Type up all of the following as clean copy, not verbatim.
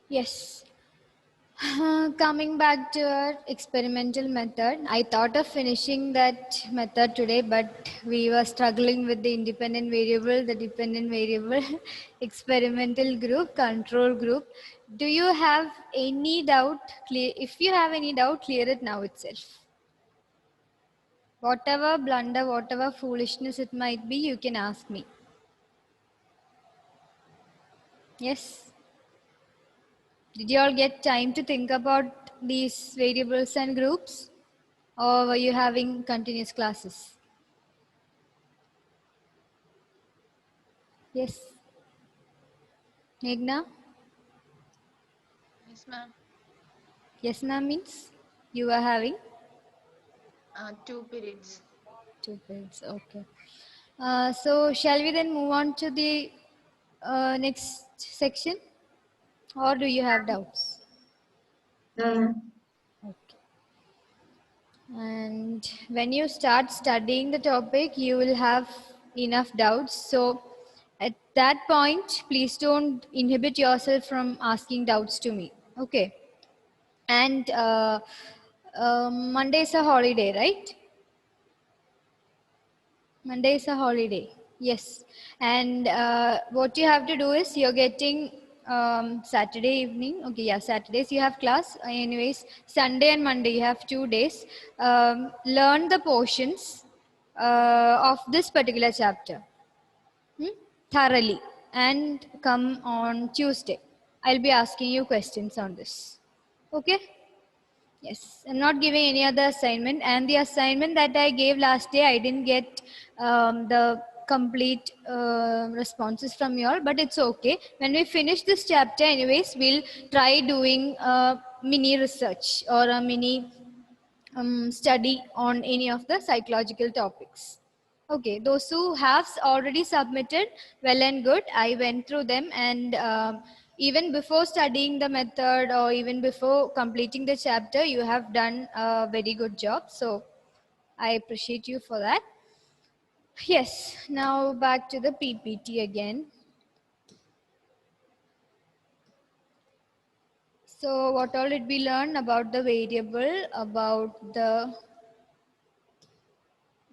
Yes. Coming back to our experimental method, I thought of finishing that method today, but we were struggling with the independent variable, the dependent variable, experimental group, control group. Do you have any doubt? If you have any doubt, clear it now itself. Whatever blunder, whatever foolishness it might be, you can ask me. Yes? Did you all get time to think about these variables and groups? Or were you having continuous classes? Yes. Meghna? Yes, ma'am. Yes, ma'am means you are having 2 periods. 2 periods. Okay. So shall we then move on to the next section? Or do you have doubts? Okay. And when you start studying the topic, you will have enough doubts. So at that point, please don't inhibit yourself from asking doubts to me. Okay. And Monday is a holiday, right? Monday is a holiday. Yes. And what you have to do is you're getting Saturday evening. Okay, yeah, Saturdays you have class. Anyways, Sunday and Monday you have 2 days. Learn the portions of this particular chapter thoroughly and come on Tuesday. I'll be asking you questions on this. Okay? Yes, I'm not giving any other assignment, and the assignment that I gave last day, I didn't get the complete responses from you all, but it's okay. When we finish this chapter, anyways, we'll try doing a mini research or a mini study on any of the psychological topics. Okay, those who have already submitted, well and good. I went through them, and even before studying the method or even before completing the chapter, you have done a very good job. So I appreciate you for that. Yes, now back to the PPT again. So what all did we learn about the variable, about the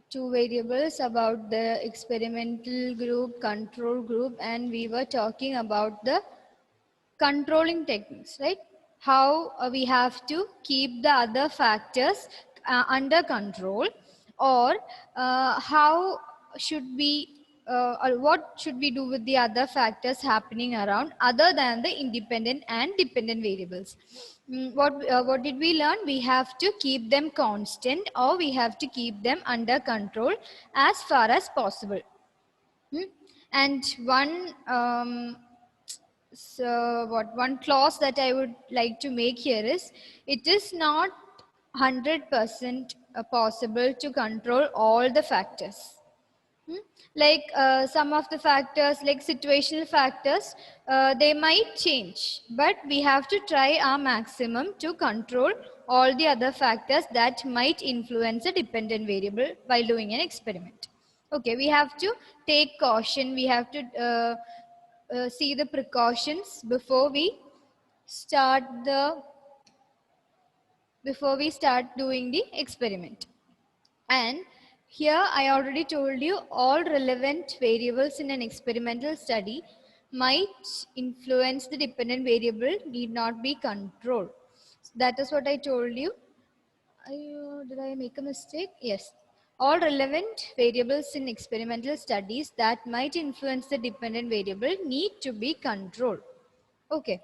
two variables, about the experimental group, control group, and we were talking about the controlling techniques, right? How we have to keep the other factors under control, or how should we or what should we do with the other factors happening around other than the independent and dependent variables. What did we learn? We have to keep them constant, or we have to keep them under control as far as possible. And what one clause that I would like to make here is, it is not 100% possible to control all the factors. Like some of the factors, like situational factors, they might change, but we have to try our maximum to control all the other factors that might influence a dependent variable while doing an experiment. Okay, we have to take caution, we have to see the precautions start the before we start doing the experiment. And here I already told you all relevant variables in an experimental study might influence the dependent variable, need not be controlled. That is what I told you. Did I make a mistake? Yes. All relevant variables in experimental studies that might influence the dependent variable need to be controlled. Okay.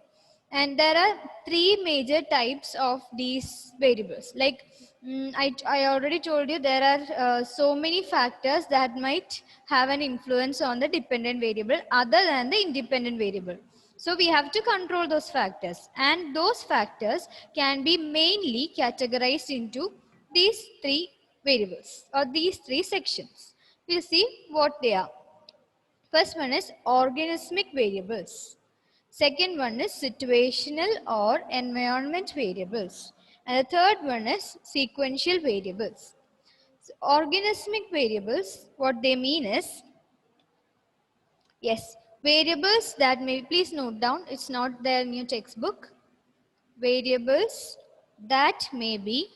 And there are three major types of these variables. Like I already told you, there are so many factors that might have an influence on the dependent variable other than the independent variable. So we have to control those factors, and those factors can be mainly categorized into these three variables or these three sections. We'll see what they are. First one is organismic variables. Second one is situational or environment variables. And the third one is sequential variables. So organismic variables, what they mean is, yes, Variables that may, please note down, it's not there in your textbook. Variables that may be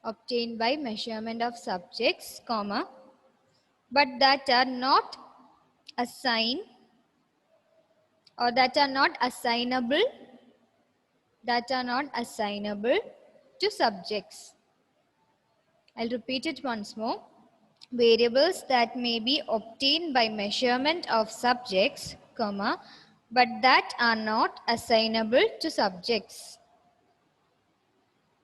obtained by measurement of subjects, comma, but that are not assigned or that are not assignable to subjects. I'll repeat it once more. Variables that may be obtained by measurement of subjects, comma, but that are not assignable to subjects.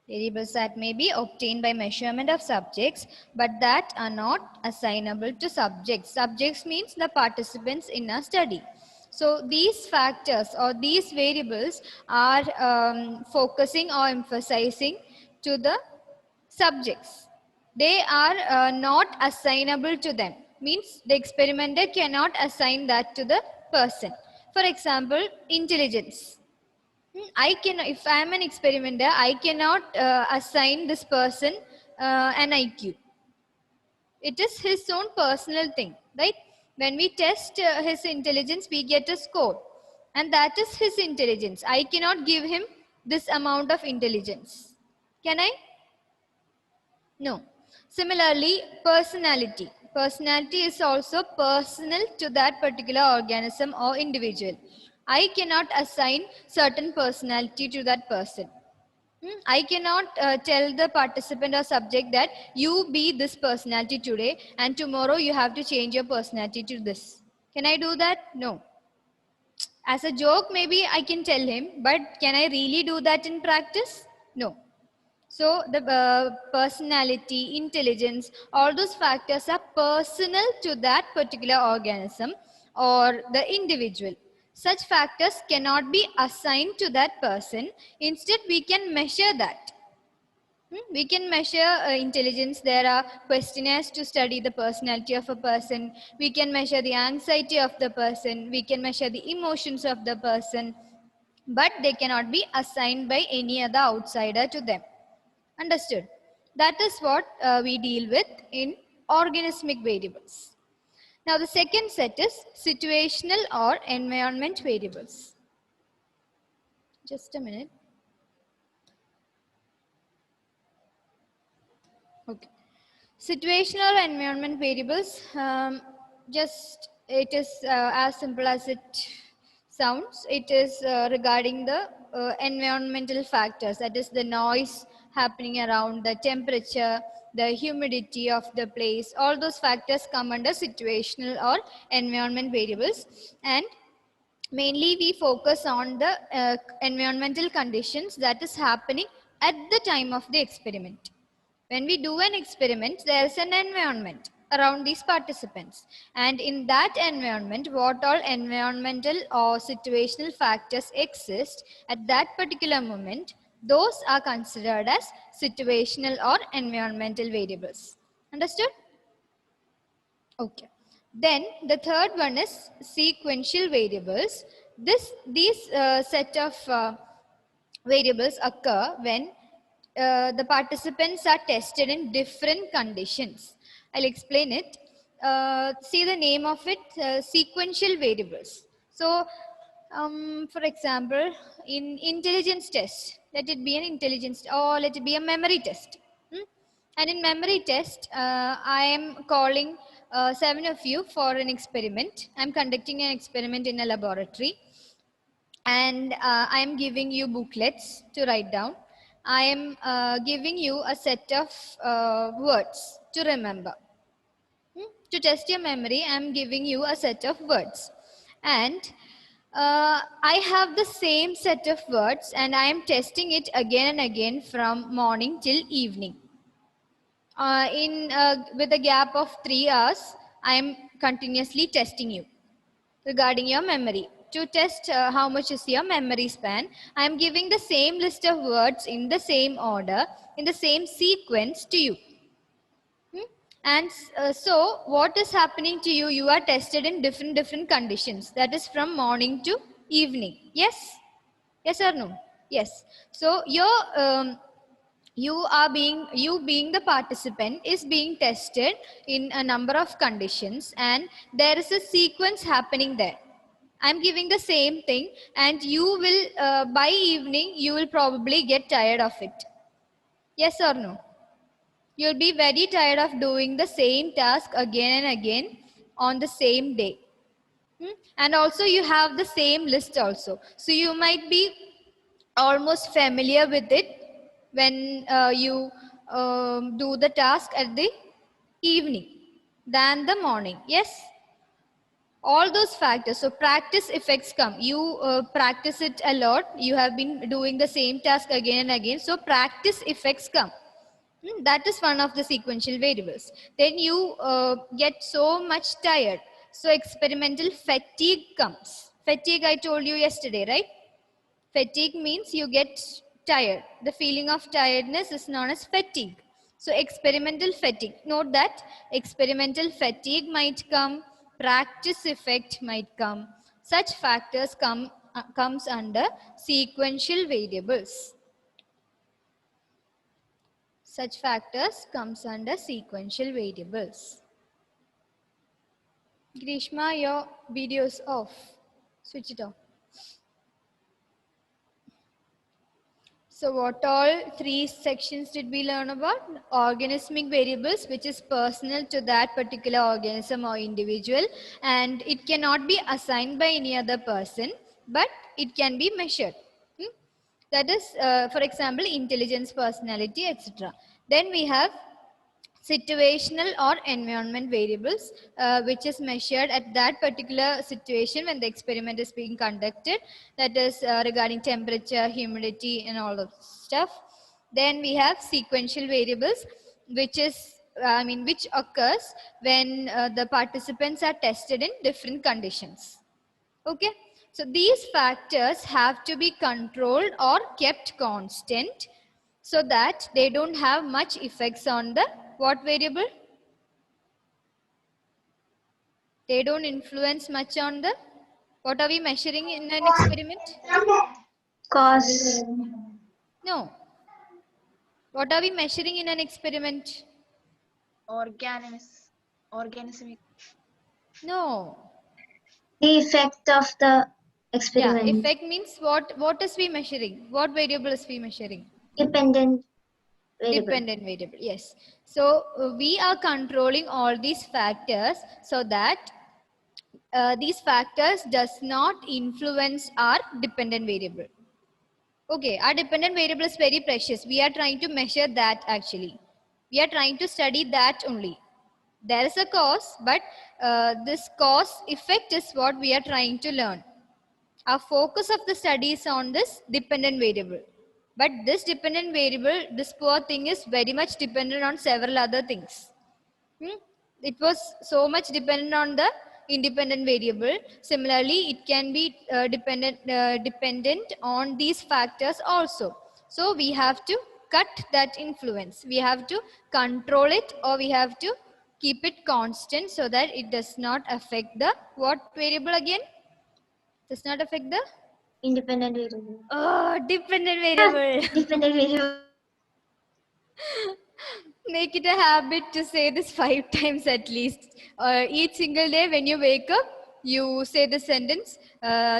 Variables that may be obtained by measurement of subjects, but that are not assignable to subjects. Subjects means the participants in a study. So these factors or these variables are focusing or emphasizing to the subjects. They are not assignable to them. Means the experimenter cannot assign that to the person. For example, intelligence. I can, if I am an experimenter, I cannot assign this person an IQ. It is his own personal thing, right? When we test his intelligence, we get a score, and that is his intelligence. I cannot give him this amount of intelligence. Can I? No. Similarly, personality. Personality is also personal to that particular organism or individual. I cannot assign certain personality to that person. I cannot tell the participant or subject that you be this personality today and tomorrow you have to change your personality to this. Can I do that? No. As a joke, maybe I can tell him, but can I really do that in practice? No. So the personality, intelligence, all those factors are personal to that particular organism or the individual. Such factors cannot be assigned to that person. Instead, we can measure that. We can measure intelligence. There are questionnaires to study the personality of a person. We can measure the anxiety of the person. We can measure the emotions of the person. But they cannot be assigned by any other outsider to them. Understood? That is what we deal with in organismic variables. Now the second set is situational or environment variables. Just a minute. Okay. Situational or environment variables, just it is as simple as it sounds. It is regarding the environmental factors, that is the noise happening around, the temperature, the humidity of the place. All those factors come under situational or environment variables, and mainly we focus on the environmental conditions that is happening at the time of the experiment. When we do an experiment, there is an environment around these participants, and in that environment, what all environmental or situational factors exist at that particular moment, those are considered as situational or environmental variables. Understood? Okay. Then the third one is sequential variables. These set of variables occur when the participants are tested in different conditions. I'll explain it. See the name of it, sequential variables. So, for example, in intelligence test, let it be an intelligence or let it be a memory test. And in memory test, I am calling 7 of you for an experiment. I'm conducting an experiment in a laboratory, and I am giving you booklets to write down. I am giving you a set of words to remember. To test your memory, I am giving you a set of words. And I have the same set of words, and I am testing it again and again from morning till evening. With a gap of 3 hours, I am continuously testing you regarding your memory. To test how much is your memory span, I am giving the same list of words in the same order, in the same sequence to you. And so what is happening to you? You are tested in different conditions. That is from morning to evening. Yes? Yes or no? Yes. So you being the participant is being tested in a number of conditions, and there is a sequence happening there. I'm giving the same thing, and you will by evening you will probably get tired of it. Yes or no? You'll be very tired of doing the same task again and again on the same day. And also you have the same list also. So you might be almost familiar with it when you do the task at the evening than the morning. Yes? All those factors. So practice effects come. You practice it a lot. You have been doing the same task again and again. So practice effects come. That is one of the sequential variables. Then you get so much tired. So experimental fatigue comes. Fatigue I told you yesterday, right? Fatigue means you get tired. The feeling of tiredness is known as fatigue. So experimental fatigue. Note that experimental fatigue might come, practice effect might come. Such factors comes under sequential variables. Such factors comes under sequential variables. Grishma, your video is off. Switch it off. So what all three sections did we learn about? Organismic variables, which is personal to that particular organism or individual, and it cannot be assigned by any other person, but it can be measured. That is, for example, intelligence, personality, etc. Then we have situational or environment variables, which is measured at that particular situation when the experiment is being conducted. That is regarding temperature, humidity, and all of stuff. Then we have sequential variables, which is which occurs when the participants are tested in different conditions. Okay, so these factors have to be controlled or kept constant so that they don't have much effects on the what variable? They don't influence much on the, what are we measuring in an experiment? Cause. No. What are we measuring in an experiment? Organismic. No. The effect of the experiment. Yeah, effect means what is we measuring? What variable is we measuring? Dependent variable. Dependent variable, yes. So we are controlling all these factors so that these factors does not influence our dependent variable. Okay, our dependent variable is very precious. We are trying to measure that actually. We are trying to study that only. There is a cause, but this cause effect is what we are trying to learn. Our focus of the study is on this dependent variable. But this dependent variable, this poor thing is very much dependent on several other things. It was so much dependent on the independent variable. Similarly, it can be dependent on these factors also. So we have to cut that influence. We have to control it, or we have to keep it constant so that it does not affect the what variable again? Does not affect the Independent variable. oh, dependent variable. Dependent variable. Make it a habit to say this 5 times at least. Each single day when you wake up, you say the sentence,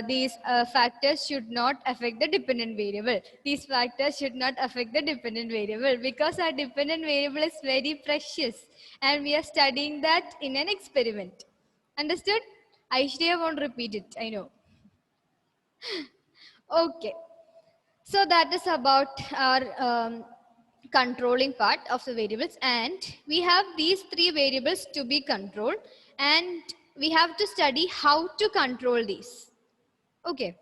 these factors should not affect the dependent variable. These factors should not affect the dependent variable, because our dependent variable is very precious and we are studying that in an experiment. Understood? Aishwarya won't repeat it, I know. Okay. So that is about our controlling part of the variables, and we have these 3 variables to be controlled, and we have to study how to control these. Okay,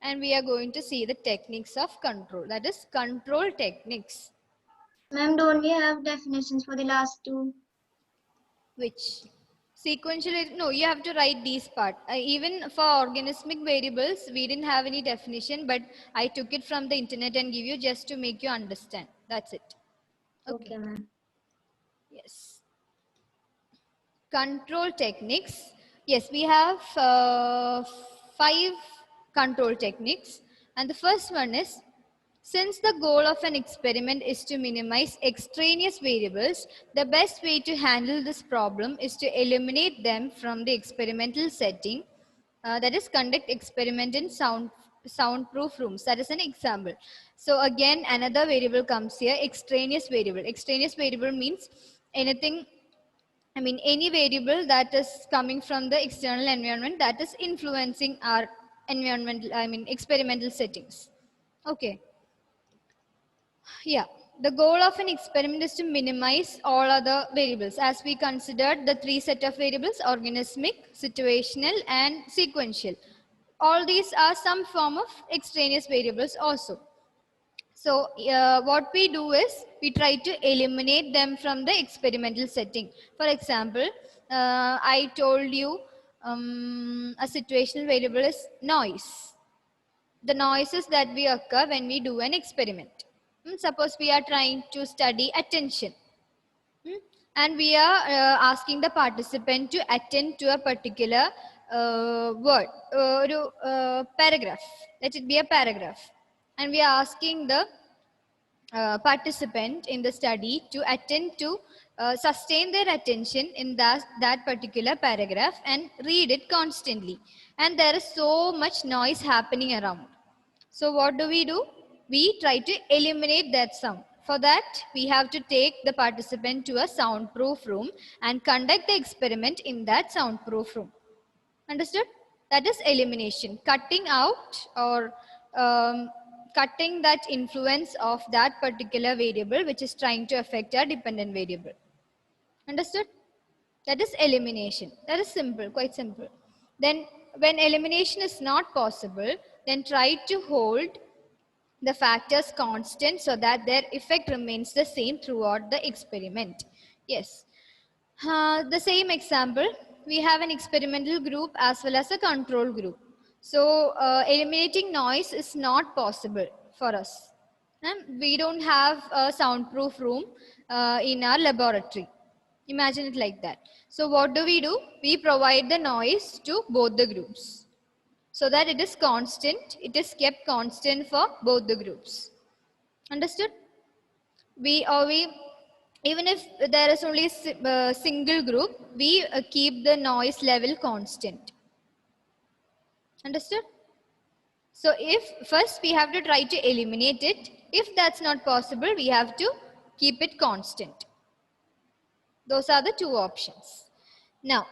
and we are going to see the techniques of control, that is control techniques. Ma'am, don't we have definitions for the last two? Which? Sequential, no, you have to write these part. Even for organismic variables, we didn't have any definition, but I took it from the internet and give you just to make you understand. That's it. Okay. Okay, ma'am. Yes. Control techniques. Yes, we have 5 control techniques. And the first one is, since the goal of an experiment is to minimize extraneous variables, the best way to handle this problem is to eliminate them from the experimental setting. That is, conduct experiment in soundproof rooms. That is an example. So again, another variable comes here, extraneous variable. Extraneous variable means anything, I mean, any variable that is coming from the external environment that is influencing our environmental, I mean, experimental settings. Okay. Yeah. The goal of an experiment is to minimize all other variables, as we considered the 3 set of variables: organismic, situational, and sequential. All these are some form of extraneous variables also. So what we do is we try to eliminate them from the experimental setting. For example, I told you a situational variable is noise. The noises that we occur when we do an experiment. Suppose we are trying to study attention. And we are asking the participant to attend to a particular word, paragraph. Let it be a paragraph. And we are asking the participant in the study to attend to sustain their attention in that particular paragraph and read it constantly. And there is so much noise happening around. So what do? We try to eliminate that sound. For that, we have to take the participant to a soundproof room and conduct the experiment in that soundproof room. Understood? That is elimination, cutting out or cutting that influence of that particular variable which is trying to affect our dependent variable. Understood? That is elimination. That is simple, quite simple. Then when elimination is not possible, then try to hold the factors constant so that their effect remains the same throughout the experiment. Yes. The same example, we have an experimental group as well as a control group. So eliminating noise is not possible for us. We don't have a soundproof room in our laboratory. Imagine it like that. So what do? We provide the noise to both the groups so that it is constant. It is kept constant for both the groups. Understood? We even if there is only a single group, we keep the noise level constant. Understood? So if first we have to try to eliminate it. If that's not possible, we have to keep it constant. Those are the 2 options. Now,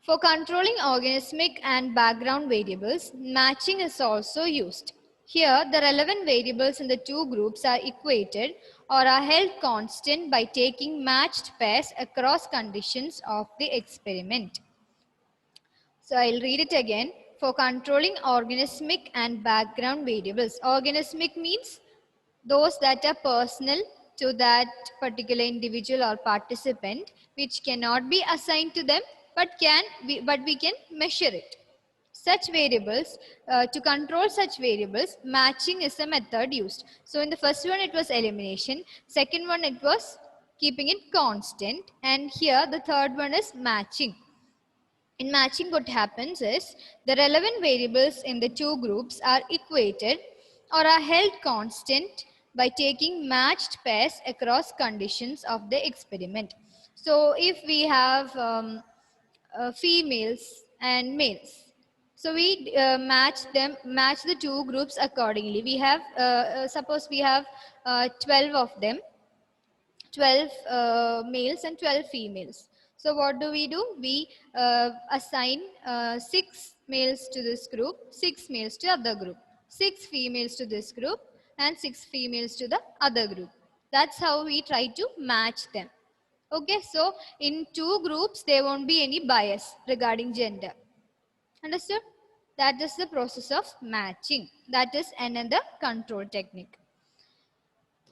for controlling organismic and background variables, matching is also used. Here, the relevant variables in the 2 groups are equated or are held constant by taking matched pairs across conditions of the experiment. So I'll read it again. For controlling organismic and background variables, organismic means those that are personal to that particular individual or participant, which cannot be assigned to them, but we can measure it. Such variables, to control such variables, matching is a method used. So in the first one it was elimination, second one it was keeping it constant, and here the third one is matching. In matching, what happens is the relevant variables in the 2 groups are equated or are held constant by taking matched pairs across conditions of the experiment. So if we have females and males, so we match the 2 groups accordingly. We have, suppose we have 12 of them, 12 males and 12 females. So what do? We assign 6 males to this group, 6 males to other group, 6 females to this group, and 6 females to the other group. That's how we try to match them. Okay, so in 2 groups, there won't be any bias regarding gender. Understood? That is the process of matching. That is another control technique.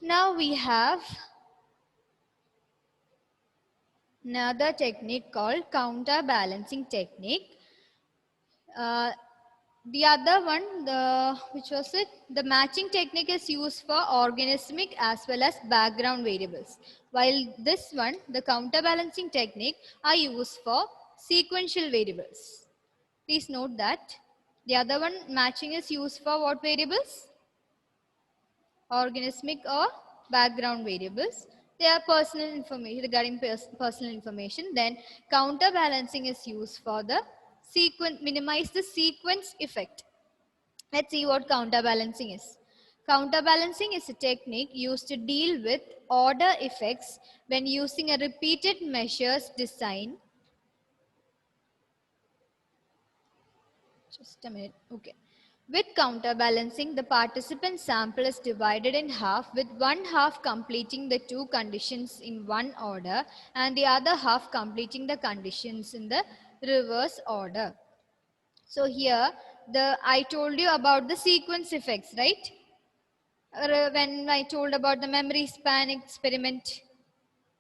Now we have another technique called counterbalancing technique. The other one, which was it? The matching technique is used for organismic as well as background variables. While this one, the counterbalancing technique, are used for sequential variables. Please note that. The other one, matching, is used for what variables? Organismic or background variables. They are personal information, regarding personal information. Then counterbalancing is used for the sequence, minimize the sequence effect. Let's see what counterbalancing is. Counterbalancing is a technique used to deal with order effects when using a repeated measures design. Just a minute. Okay. With counterbalancing, the participant sample is divided in half, with one half completing the two conditions in one order and the other half completing the conditions in the reverse order. So here, I told you about the sequence effects, right? When I told about the memory span experiment.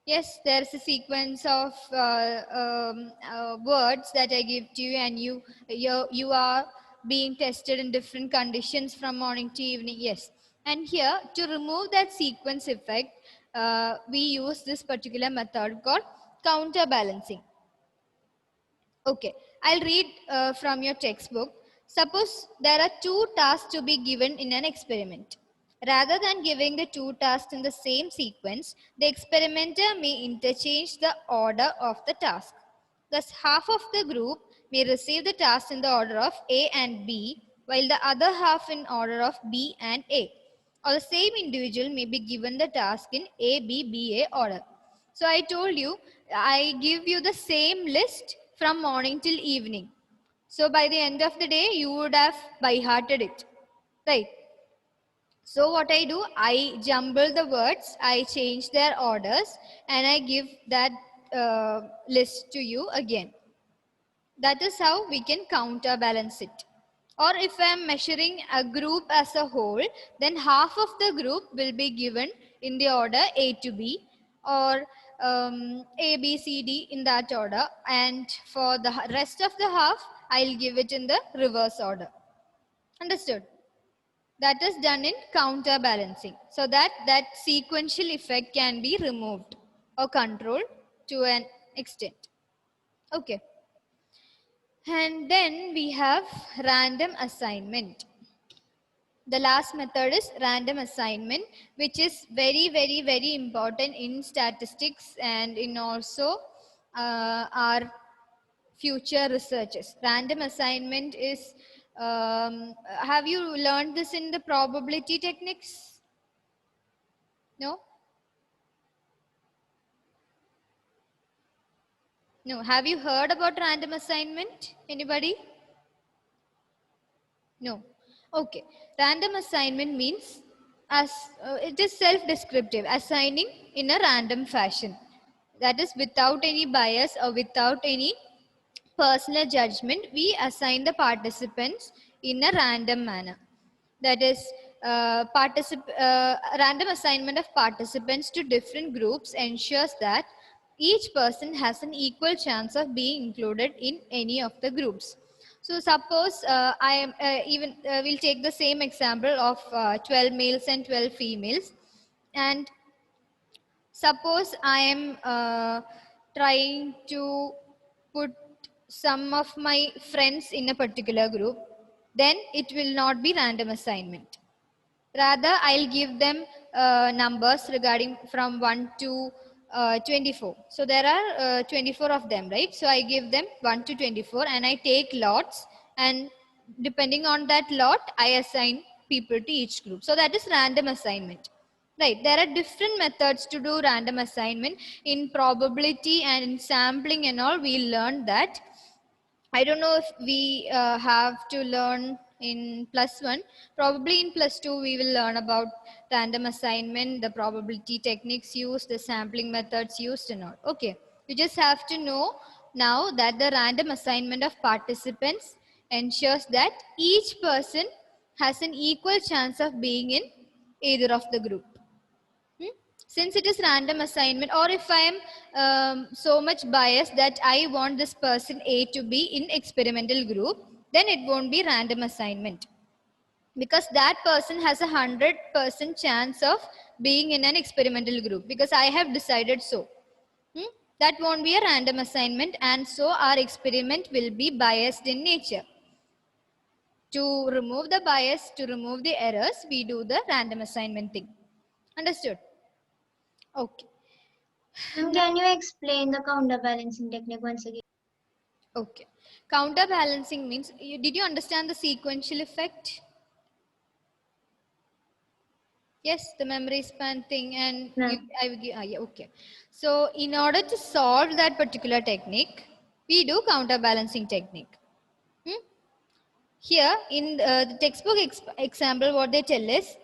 Yes, there's a sequence of words that I give to you, and you are being tested in different conditions from morning to evening. Yes, and here to remove that sequence effect, we use this particular method called counterbalancing. Okay, I'll read from your textbook. Suppose there are two tasks to be given in an experiment. Rather than giving the two tasks in the same sequence, the experimenter may interchange the order of the task. Thus, half of the group may receive the task in the order of A and B, while the other half in order of B and A. Or the same individual may be given the task in A, B, B, A order. So I told you, I give you the same list from morning till evening. So by the end of the day, you would have by hearted it, right? So what I do, I jumble the words, I change their orders, and I give that list to you again. That is how we can counterbalance it. Or if I am measuring a group as a whole, then half of the group will be given in the order A to B, or A, B, C, D in that order. And for the rest of the half, I'll give it in the reverse order. Understood? That is done in counterbalancing, so that sequential effect can be removed or controlled to an extent. Okay. And then we have random assignment. The last method is random assignment, which is very, very, very important in statistics and in also our future researches. Random assignment is, have you learned this in the probability techniques? No? No. Have you heard about random assignment? Anybody? No. Okay. Random assignment means it is self-descriptive, assigning in a random fashion. That is without any bias or without any personal judgment. We assign the participants in a random manner. That is random assignment of participants to different groups ensures that each person has an equal chance of being included in any of the groups. So suppose we'll take the same example of 12 males and 12 females, and suppose I am trying to put some of my friends in a particular group, then it will not be random assignment. Rather, I'll give them numbers regarding from 1 to 24. So there are 24 of them, right? So I give them 1 to 24 and I take lots, and depending on that lot, I assign people to each group. So that is random assignment. Right, there are different methods to do random assignment. In probability and in sampling and all, we learned that. I don't know if we have to learn in +1. Probably in +2, we will learn about random assignment, the probability techniques used, the sampling methods used and all. Okay, you just have to know now that the random assignment of participants ensures that each person has an equal chance of being in either of the group. Since it is random assignment, or if I am so much biased that I want this person A to be in experimental group, then it won't be random assignment, because that person has 100% chance of being in an experimental group because I have decided so. That won't be a random assignment, and so our experiment will be biased in nature. To remove the bias, to remove the errors, we do the random assignment thing. Understood? Okay. Ma'am, can you explain the counterbalancing technique once again? Okay. Counterbalancing means, did you understand the sequential effect? Yes, the memory span thing, and Ma'am. yeah, okay. So in order to solve that particular technique, we do counterbalancing technique. Here in the textbook example, what they tell is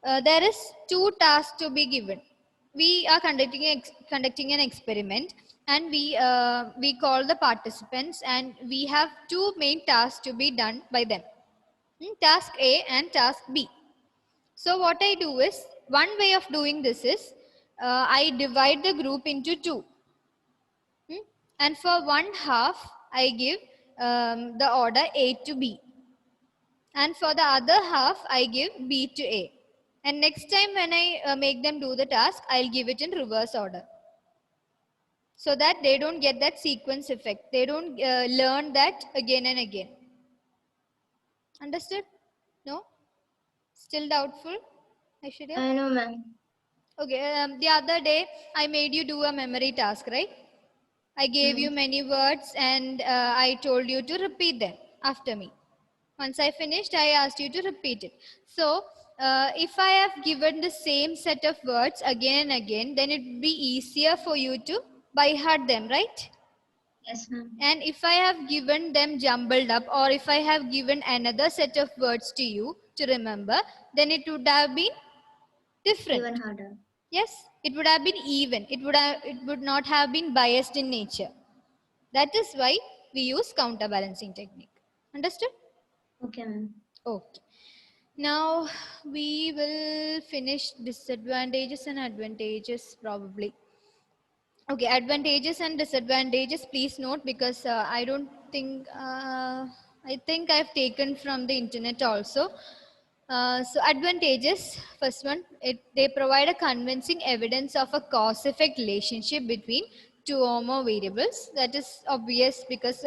there is two tasks to be given. We are conducting an experiment, and we call the participants, and we have two main tasks to be done by them. Task A and task B. So what I do is, one way of doing this is, I divide the group into two. And for one half, I give the order A to B. And for the other half, I give B to A. And next time when I make them do the task, I'll give it in reverse order. So that they don't get that sequence effect. They don't learn that again and again. Understood? No? Still doubtful, Aishwarya? I know, ma'am. Okay, the other day I made you do a memory task, right? I gave you many words, and I told you to repeat them after me. Once I finished, I asked you to repeat it. So, if I have given the same set of words again and again, then it would be easier for you to by heart them, right? Yes, ma'am. And if I have given them jumbled up, or if I have given another set of words to you to remember, then it would have been different. Even harder. Yes, it would have been even. It would not have been biased in nature. That is why we use counterbalancing technique. Understood? Okay, ma'am. Okay. Now we will finish disadvantages and advantages probably. Okay, advantages and disadvantages, please note, because I don't think, I think I've taken from the internet also. So advantages, first one, they provide a convincing evidence of a cause-effect relationship between two or more variables. That is obvious because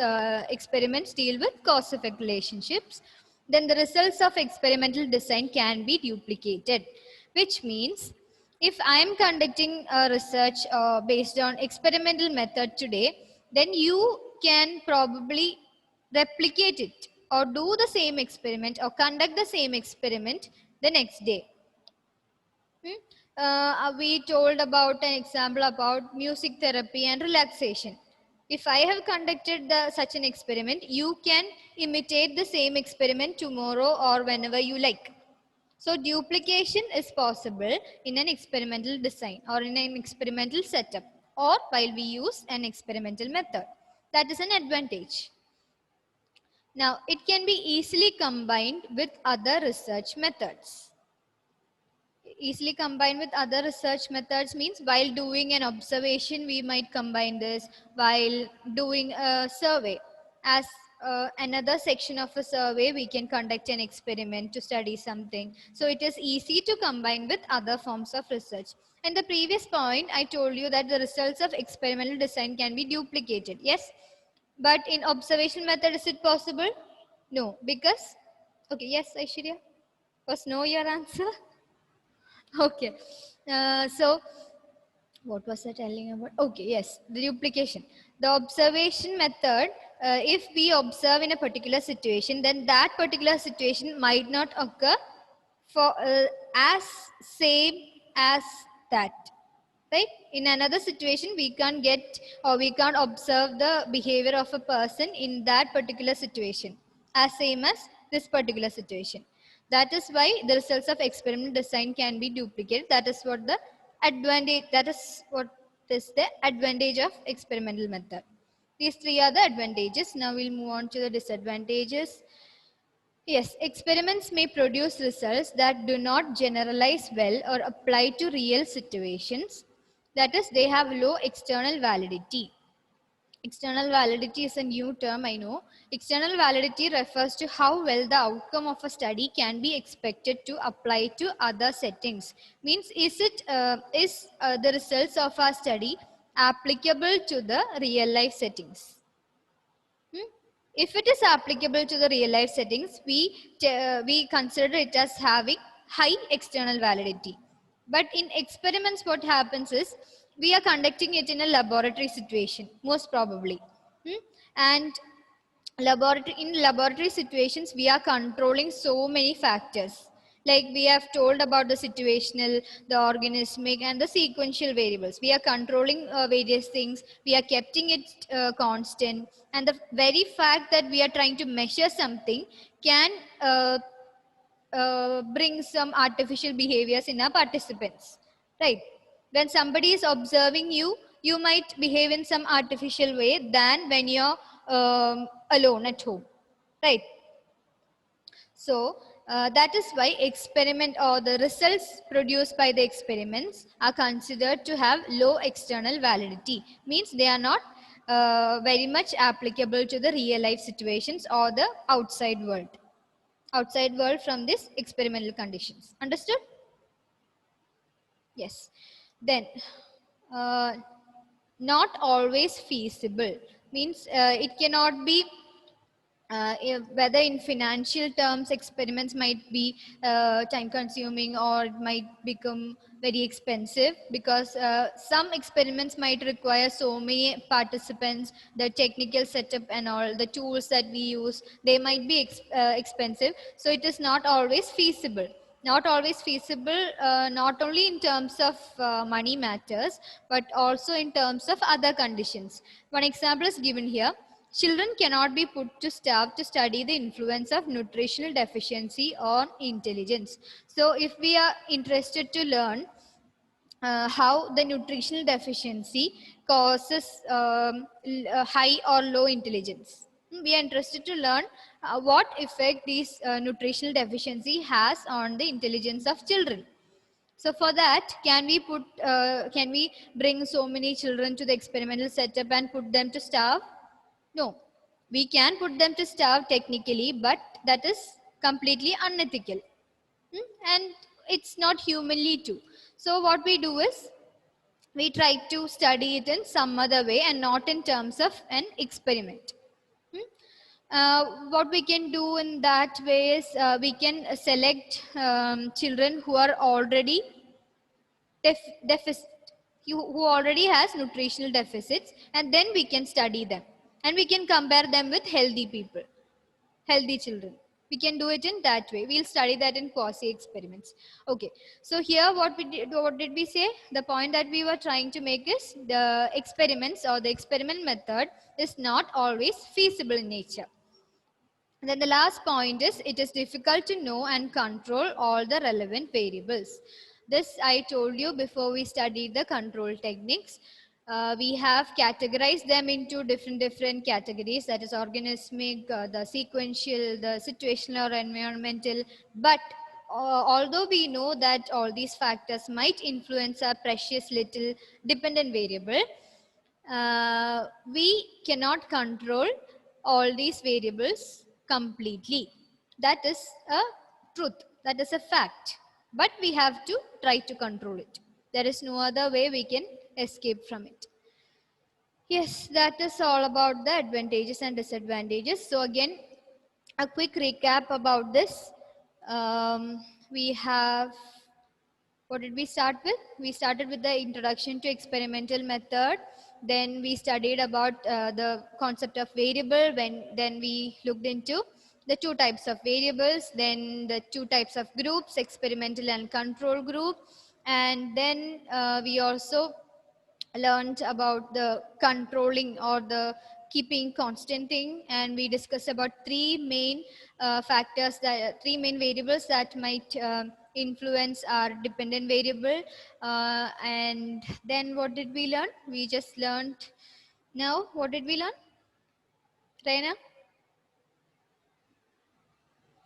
experiments deal with cause-effect relationships. Then the results of experimental design can be duplicated, which means if I am conducting a research based on experimental method today, then you can probably replicate it or do the same experiment or conduct the same experiment the next day. We told about an example about music therapy and relaxation. If I have conducted such an experiment, you can imitate the same experiment tomorrow or whenever you like. So duplication is possible in an experimental design or in an experimental setup, or while we use an experimental method. That is an advantage. Now, it can be easily combined with other research methods. Easily combined with other research methods means while doing an observation, we might combine this. While doing a survey, as another section of a survey, we can conduct an experiment to study something. So it is easy to combine with other forms of research. In the previous point, I told you that the results of experimental design can be duplicated. Yes, but in observation method, is it possible? No, because, okay, yes, Aishwarya, was no your answer? Okay, so what was I telling about? Okay, yes, the duplication. The observation method, if we observe in a particular situation, then that particular situation might not occur for as same as that. Right? In another situation, we can't get or we can't observe the behavior of a person in that particular situation as same as this particular situation. That is why the results of experimental design can be duplicated. That is what the advantage. That is what is the advantage of experimental method. These three are the advantages. Now we'll move on to the disadvantages. Yes, experiments may produce results that do not generalize well or apply to real situations. That is, they have low external validity. External validity is a new term, I know. External validity refers to how well the outcome of a study can be expected to apply to other settings. Means, is the results of our study applicable to the real life settings? If it is applicable to the real life settings, we consider it as having high external validity. But in experiments, what happens is we are conducting it in a laboratory situation, most probably. And in laboratory situations, we are controlling so many factors. Like we have told about the situational, the organismic, and the sequential variables. We are controlling various things. We are keeping it constant. And the very fact that we are trying to measure something can bring some artificial behaviors in our participants, right? When somebody is observing you, you might behave in some artificial way than when you're alone at home, right? So that is why experiment or the results produced by the experiments are considered to have low external validity. Means they are not very much applicable to the real life situations or the outside world from these experimental conditions. Understood? Yes. Then uh, not always feasible means it cannot be whether in financial terms experiments might be time consuming or it might become very expensive because some experiments might require so many participants, the technical setup and all the tools that we use, they might be expensive, so it is not always feasible. Not always feasible, not only in terms of money matters but also in terms of other conditions. One example is given here. Children cannot be put to staff to study the influence of nutritional deficiency on intelligence. So, if we are interested to learn how the nutritional deficiency causes high or low intelligence, we are interested to learn what effect this nutritional deficiency has on the intelligence of children. So for that, can we bring so many children to the experimental setup and put them to starve? No, we can put them to starve technically, but that is completely unethical. And it's not humanly too. So what we do is we try to study it in some other way and not in terms of an experiment. What we can do in that way is we can select children who are already deficit, who already has nutritional deficits, and then we can study them and we can compare them with healthy people, healthy children. We can do it in that way. We'll study that in quasi experiments. Okay, so here what did we say? The point that we were trying to make is the experiments or the experiment method is not always feasible in nature. And then the last point is it is difficult to know and control all the relevant variables. This I told you before we studied the control techniques. We have categorized them into different categories, that is organismic, the sequential, the situational or environmental. But although we know that all these factors might influence our precious little dependent variable, we cannot control all these variables completely. That is a truth, that is a fact. But we have to try to control it. There is no other way we can escape from it. Yes, that is all about the advantages and disadvantages. So again, a quick recap about this. We have, what did we start with? We started with the introduction to experimental method. Then we studied about the concept of variable. Then we looked into the two types of variables. Then the two types of groups, experimental and control group. And then we also learned about the controlling or the keeping constant thing, and we discussed about three main variables that might influence our dependent variable. And then what did we learn? We just learned. Now what did we learn, Raina?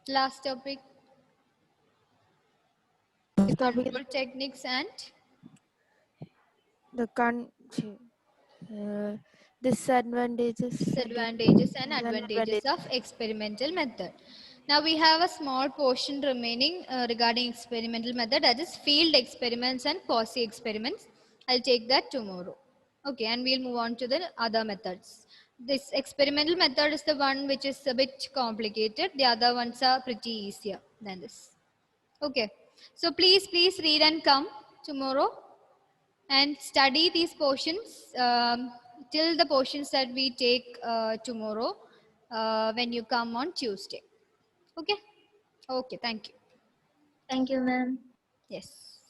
Last topic, This topic is control techniques and the disadvantages disadvantages and and advantages of experimental method. Now we have a small portion remaining regarding experimental method, that is field experiments and quasi experiments. I'll take that tomorrow. Okay, and we'll move on to the other methods. This experimental method is the one which is a bit complicated. The other ones are pretty easier than this. Okay, so please read and come tomorrow and study these portions till the portions that we take tomorrow when you come on Tuesday. Okay. Okay, thank you. Thank you, ma'am. Yes.